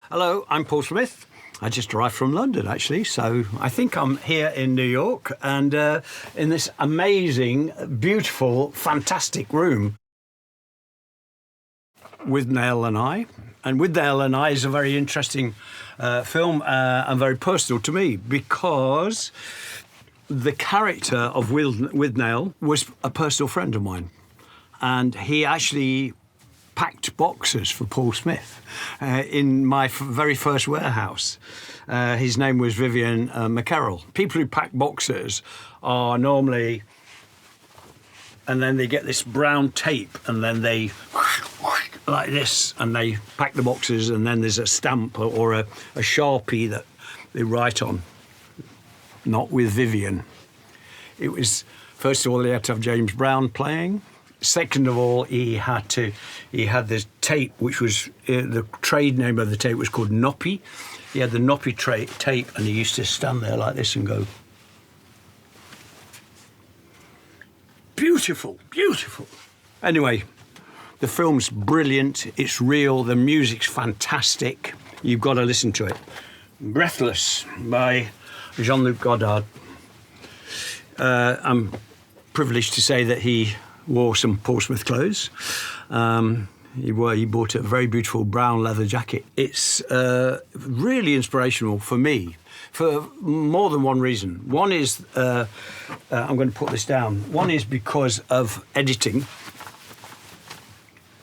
Hello, I'm Paul Smith. I just arrived from London, actually, so I think I'm here in New York and in this amazing, beautiful, fantastic room. WITHNAIL and I. And WITHNAIL and I is a very interesting film and very personal to me because the character of WITHNAIL was a personal friend of mine. And he actually packed boxes for Paul Smith in my very first warehouse. His name was Vivian McCarroll. People who pack boxes are normally, and then they get this brown tape and then they like this and they pack the boxes, and then there's a stamp or a Sharpie that they write on. Not with Vivian. It was, first of all, they had to have James Brown playing. Second of all, he had this tape, which was, the trade name of the tape was called Noppy. He had the Noppy tape, and he used to stand there like this and go, beautiful, beautiful. Anyway, the film's brilliant, it's real, the music's fantastic. You've got to listen to it. Breathless by Jean-Luc Godard. I'm privileged to say that he wore some Paul Smith clothes. He bought a very beautiful brown leather jacket. It's really inspirational for me for more than one reason. One is, I'm going to put this down. One is because of editing,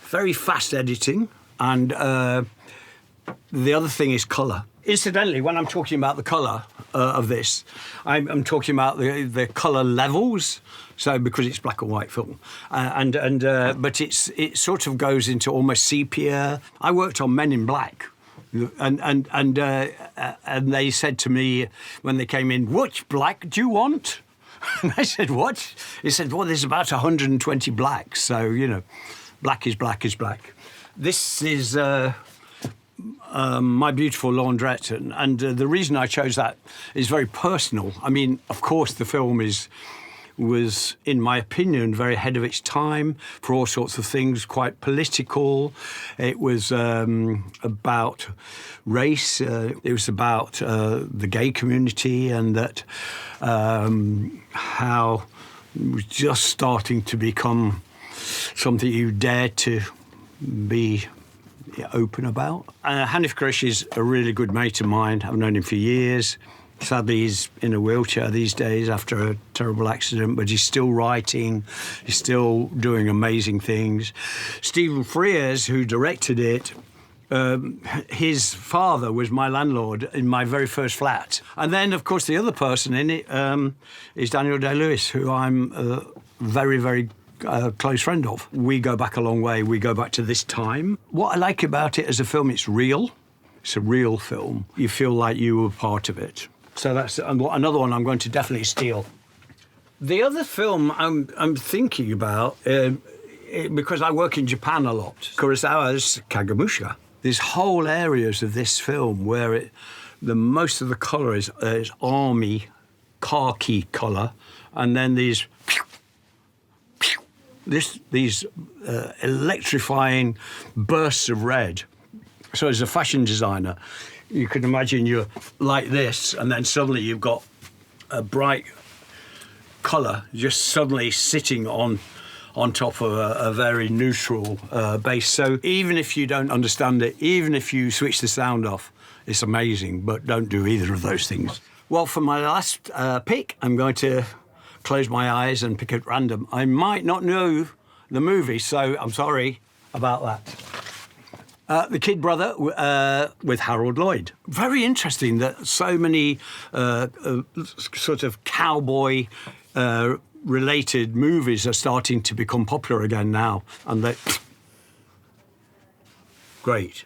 very fast editing, and the other thing is colour. Incidentally, when I'm talking about the colour of this, I'm talking about the colour levels. So because it's black and white film, but it sort of goes into almost sepia. I worked on Men in Black, and they said to me when they came in, "Which black do you want?" And I said, "What?" He said, "Well, there's about 120 blacks, so you know, black is black is black." This is My Beautiful Laundrette, and the reason I chose that is very personal. I mean, of course, the film was, in my opinion, very ahead of its time for all sorts of things, quite political. It was about race. It was about the gay community, and that how it was just starting to become something you dared to be open about. Hanif Kureishi is a really good mate of mine. I've known him for years. Sadly, he's in a wheelchair these days after a terrible accident, but he's still writing, he's still doing amazing things. Stephen Frears, who directed it, his father was my landlord in my very first flat. And then, of course, the other person in it is Daniel Day-Lewis, who I'm a very, very close friend of. We go back a long way. We go back to this time. What I like about it as a film, it's real. It's a real film. You feel like you were part of it. So that's another one I'm going to definitely steal. The other film I'm thinking about, because I work in Japan a lot, Kurosawa's Kagemusha. There's whole areas of this film where most of the colour is army, khaki colour, and then these electrifying bursts of red. So as a fashion designer, you can imagine you're like this, and then suddenly you've got a bright colour just suddenly sitting on top of a very neutral base. So even if you don't understand it, even if you switch the sound off, it's amazing, but don't do either of those things. Well, for my last pick, I'm going to close my eyes and pick at random. I might not know the movie, so I'm sorry about that. The Kid Brother with Harold Lloyd. Very interesting that so many sort of cowboy related movies are starting to become popular again now, and great.